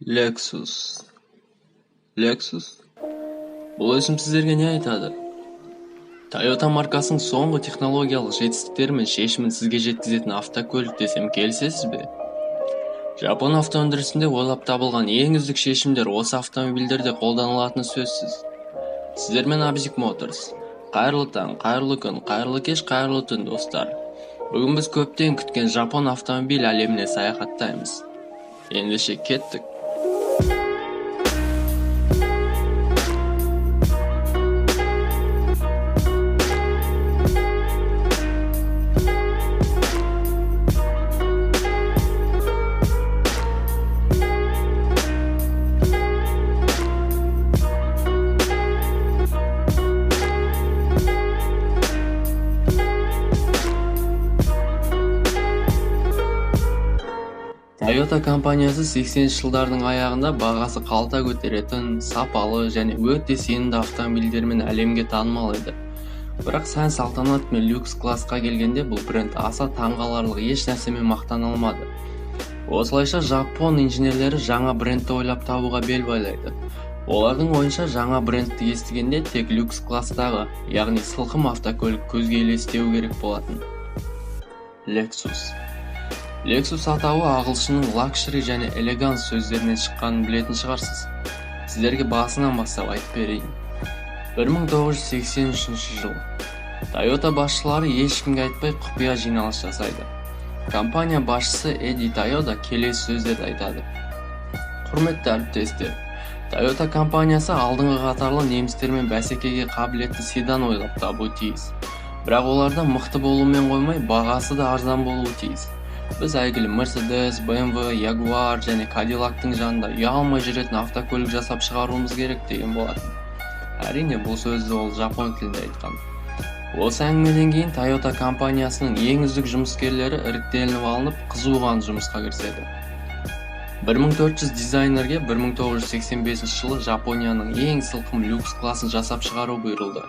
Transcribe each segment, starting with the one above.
Lexus. Lexus? Бұл есім сіздерге не айтады? Toyota маркасының соңғы технологиялық жетістіктері мен шешімін сізге жеткізетін автокөлік десем келісесіз бе? Жапон автоөндірісінде ойлап табылған ең үздік шешімдер осы автомобильдерде қолданылатыны сөзсіз. Сіздермен Abzik Motors. Қайырлы таң, қайырлы күн, қайырлы кеш, қайырлы түн достар. Бүгін біз көптен күткен жапон автомобиль әлеміне саяхаттаймыз. Ендеше кеттік. Toyota компаниясы 80 жылдардың аяғында бағасы қалта көтеретін, сапалы және өте сенімді автомобильдермен әлемге танымал еді. Бірақ сән салтанат мен люкс классқа келгенде бұл бренд аса таңғаларлық еш нәрсемен мақтана алмады. Осылайша жапон инженерлері жаңа брендті ойлап табуға бел байлайды. Олардың ойынша жаңа брендті естігенде тек люкс класстағы, яғни сылқым автокөлік көзге елестеуі керек болатын. Lexus атауы ағылшынның лакшери және элеганс сөздерінен шыққанын білетін шығарсыз. Сіздерге басынан бастап айтып берейін. 1983 жыл. Toyota басшылары ешкімге айтпай құпия жиналыс жасайды. Компания басшысы Эди Тойода келесі сөздерді айтады. Құрметті әріптестер, Toyota компаниясы алдыңғы қатарлы немістермен бәсекеге қабілетті седан ойлап табуы тиіс. Бірақ оларда мықты болумен қоймай, бағасы да арзан болуы тиіс. Біз әйгілі Mercedes, BMW, Jaguar және Cadillac'тың жанында ұялмай жүретін автокөлік жасап шығаруымыз керек деген болатын. Әрине бұл сөзді ол жапон тілінде айтқан. Осы әңгімеден кейін Toyota компаниясының ең үздік жұмыскерлері іріктелініп алынып, қызуған жұмысқа кіріседі. 1400 дизайнерге 1985 жылы Жапонияның ең сылқым люкс класын жасап шығару бұйырылды.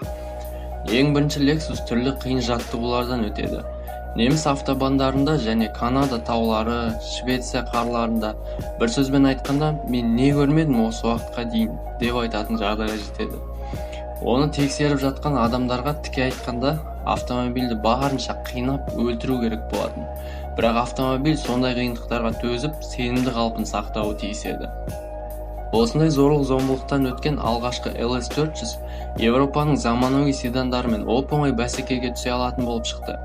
Ең бірінші Lexus түрлі қиын жаттығулардан өтеді. Неміс автобандарында және Канада таулары, Швеция қарларында, бір сөзбен айтқанда, мен не көрмедім осы уақытқа дейін деп айтатын жағдайға жетеді. Оны тексеріп жатқан адамдарға тіке айтқанда, автомобильді барынша қинап өлтіру керек болатын. Бірақ автомобиль сондай қиындықтарға төзіп, сенімді қалпын сақтауы тиіс еді. Осындай зорлық-зомбылықтан өткен алғашқы LS400 Европаның заманауи седандарымен оп-оңай бәсекеге түсе алатын болып шықты.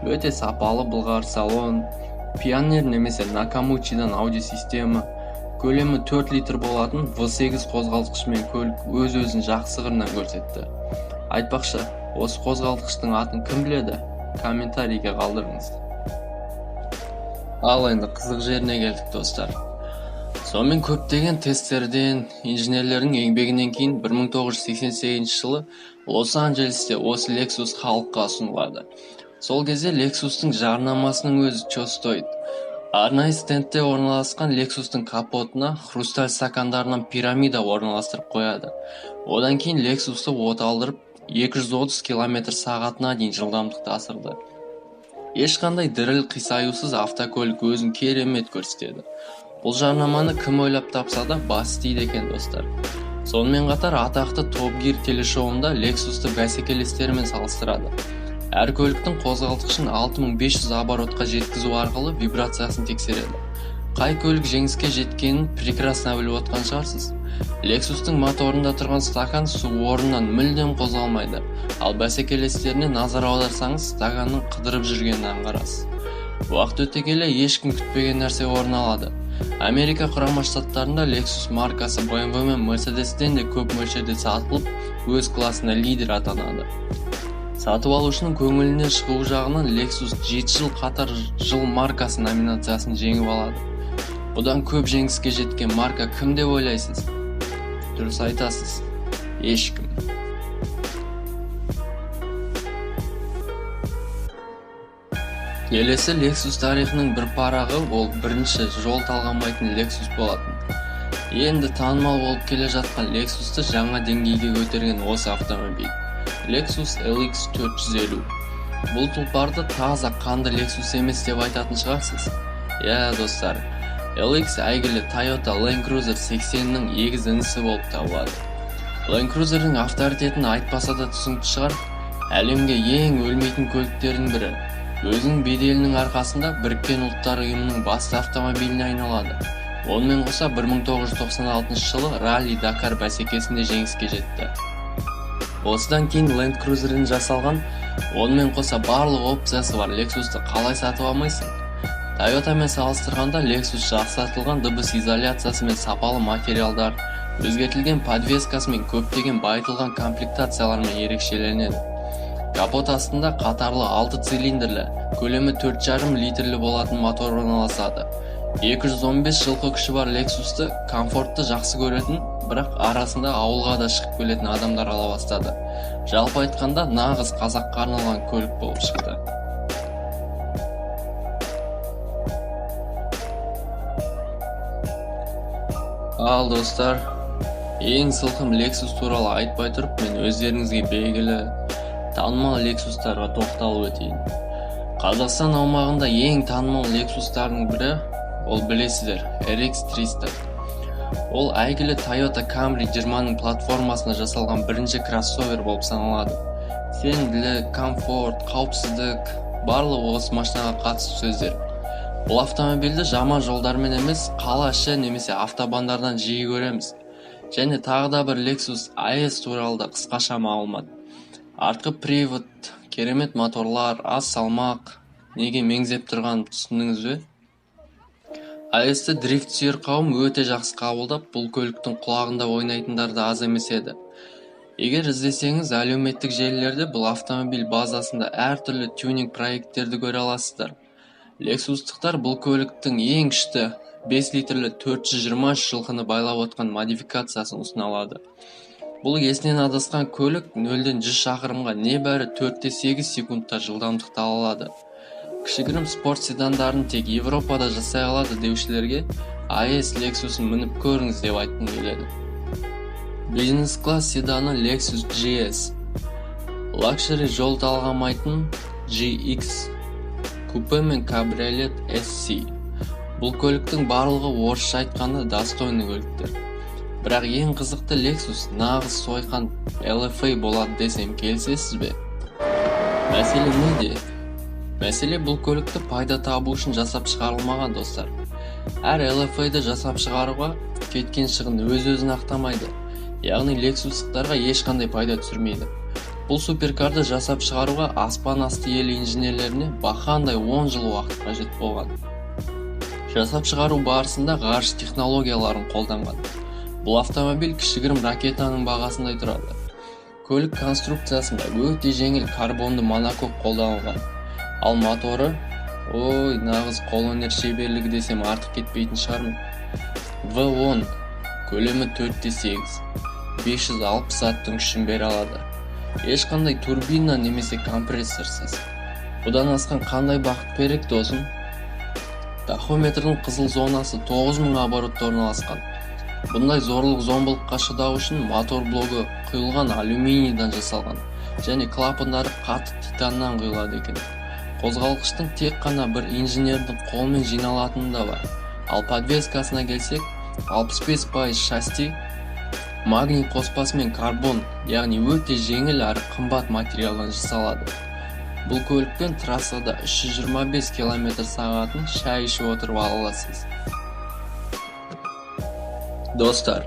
Өте сапалы былғары салон, Pioneer немесе Nakamichi'дан аудиосистема, көлемі 4 литр болатын V8 қозғалтқышымен көлік өз-өзін жақсы қырынан көрсетті. Айтпақшы, осы қозғалтқыштың атын кім біледі? Комментарийге қалдырыңыз. Ал енді қызық жеріне келдік достар. Сонымен көптеген тесттерден, инженерлердің еңбегінен кейін 1988 жылы Лос-Анджелесте осы Lexus халыққа ұсынылады. Сол кезде Lexus'тың жарнамасының өзі чё стоит. Арнайы стендте орналасқан Lexus'тың капотына хрусталь стакандарынан пирамида орналастырып қояды. Одан кейін Lexus'ты оталдырып 230 км/сағатына дейін жылдамдықты асырды. Ешқандай діріл қисаюсыз автокөлік өзін керемет көрсетеді. Бұл жарнаманы кім ойлап тапса да бас тиді екен достар. Сонымен қатар атақты Top Gear телешоуында Lexus'ты бәсекелестерімен салыстырады. Әр көліктің қозғалтқышын 6500 оборотқа жеткізу арқылы вибрациясын тексереді. Қай көлік жеңіске жеткенін прекрасно біліп отқан шығарсыз. Lexus'тың моторында тұрған стакан су орнынан мүлдем қозғалмайды. Ал бәсекелестеріне назар аударсаңыз, стаканның қыдырып жүргенін аңғарасыз. Уақыт өте келе ешкім күтпеген нәрсе орын алады. Америка құрама штаттарында Lexus маркасы BMW мен Mercedes'тен де көп мөлшерде сатылып, өз классында лидер атанады. Сатып алушының көңіліне шығу жағынан Lexus 7 жыл қатар жыл маркасы номинациясын жеңіп алады. Бұдан көп жеңіске жеткен марка кім деп ойлайсыз? Дұрыс айтасыз. Ешкім. Келесі Lexus тарихының бір парағы ол бірінші жол талғамайтын Lexus болатын. Енді танымал болып келе жатқан Lexus'ты жаңа деңгейге көтерген осы автомобиль. Lexus LX 450. Бұл тұлпарды таза қанды Lexus емес деп айтатын шығарсыз. достар, LX әйгілі Toyota Land Cruiser 80-нің егіз інісі болып табылады. Land Cruiser'дің авторитетін айтпаса да түсінікті шығар, әлемге ең өлмейтін көліктердің бірі. Өзінің беделінің арқасында Біріккен Ұлттар ұйымының басты автомобиліне айналады. Онымен қоса 1996 жылы Rally Dakar бәсекесінде жеңіске жетті. Осыдан кейін Land Cruiser'ден жасалған, онымен қоса барлық опциясы бар Lexus'ты қалай сатып алмайсың? Toyota'мен салыстырғанда Lexus жақсартылған дыбыс изоляциясы мен сапалы материалдар, өзгертілген подвескасы мен көптеген байытылған комплектациялармен ерекшеленеді. Капот астында қатарлы 6 цилиндрлі, көлемі 4,5 литрлі болатын мотор орналасады. 215 жылқы күші бар Lexus'ты комфортты жақсы көретін, бірақ арасында ауылға да шығып келетін адамдар ала бастады. Жалпы айтқанда нағыз қазаққа арналған көлік болып шықты. Ал достар, ең сылқым Lexus туралы айтпай тұрып, мен өздеріңізге белгілі танымал Lexus'тарға тоқталып өтейін. Қазақстан аумағында ең танымал Lexus'тардың бірі, ол білесіздер, RX 300. Ол әйгілі Toyota Camry 20-ның платформасына жасалған бірінші кроссовер болып саналады. Сенімділік, комфорт, қауіпсіздік, барлығы осы машинаға қатысты сөздер. Бұл автомобильді жаман жолдармен емес, қала іші немесе автобандардан жиі көреміз. Және тағы да бір Lexus IS туралы да қысқаша мағлұмат. Артқы привод, керемет моторлар, аз салмақ, неге меңзеп тұрғанын түсіндіңіз бе? IS-ті дрифт сүйер қауым өте жақсы қабылдап, бұл көліктің құлағында ойнайтындар да аз емес еді. Егер іздесеңіз, әлеуметтік желілерде бұл автомобиль базасында әртүрлі тюнинг проекттерді көре аласыздар. Lexus-тықтар бұл көліктің ең күшті 5 литрлі 423 жылқыны байлап отқан модификациясын ұсына алады. Бұл есінен адасқан көлік 0-ден 100 шақырымға небәрі 4-8 секундта жылдамдықты ала алады. Кішігірім спорт седандарын тек Европада жасай алады деушілерге IS Lexus'ын мініп көріңіз деп айтқым келеді. Бизнес-класс седаны Lexus GS, лакшери жол талғамайтын GX, купе мен кабриолет SC. Бұл көліктің барлығы орысша айтқанда достойны көліктер. Бірақ ең қызықты Lexus нағыз сойқан LFA болады десем келісесіз бе? Мәселе неде? Мәселе бұл көлікті пайда табу үшін жасап шығарылмаған достар. Әр LFA-ды жасап шығаруға кеткен шығын өз-өзін ақтамайды. Яғни Lexus-тықтарға ешқандай пайда түсірмейді. Бұл суперкарды жасап шығаруға аспан асты ел инженерлеріне бақандай 10 жыл уақыт қажет болған. Жасап шығару барысында ғарыш технологияларын қолданған. Бұл автомобиль кішігірім ракетаның бағасындай тұрады. Көлік конструкциясында өте жеңіл карбонды монокок қолданылған. Ал моторы, нағыз қолөнер шеберлігі десем артық кетпейтін шығармын. V10, көлемі 4-8, 560 аттың күшін бере алады. Ешқандай турбина немесе компрессорсыз. Бұдан асқан қандай бақыт берек досым? Тахометрдің қызыл зонасы 9000 оборотта орналасқан. Бұндай зорлық зомбылыққа шыдау үшін мотор блогы құйылған алюминийдан жасалған, және клапандары қатты титаннан құйылады екен. Қозғалғыштың тек қана бір инженердің қолмен жиналатыны да бар. Ал подвескасына келсек, 65% шасси магний қоспасы мен карбон, яғни өте жеңіл әрі қымбат материалдан жасалады. Бұл көлікпен трассада 325 км/сағатын шай ішіп отырып ала аласыз. Достар,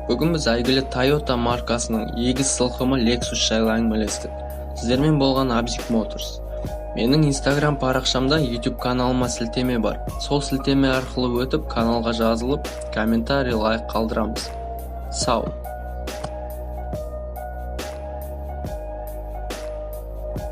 бүгін біз әйгілі Toyota маркасының егіз сылқымы Lexus жайлы әңгімелестік. Сіздермен болған Abzik Motors. Менің Instagram парақшамда YouTube каналыма сілтеме бар. Сол сілтеме арқылы өтіп, каналға жазылып, комментарий, лайк қалдырамыз. Сау!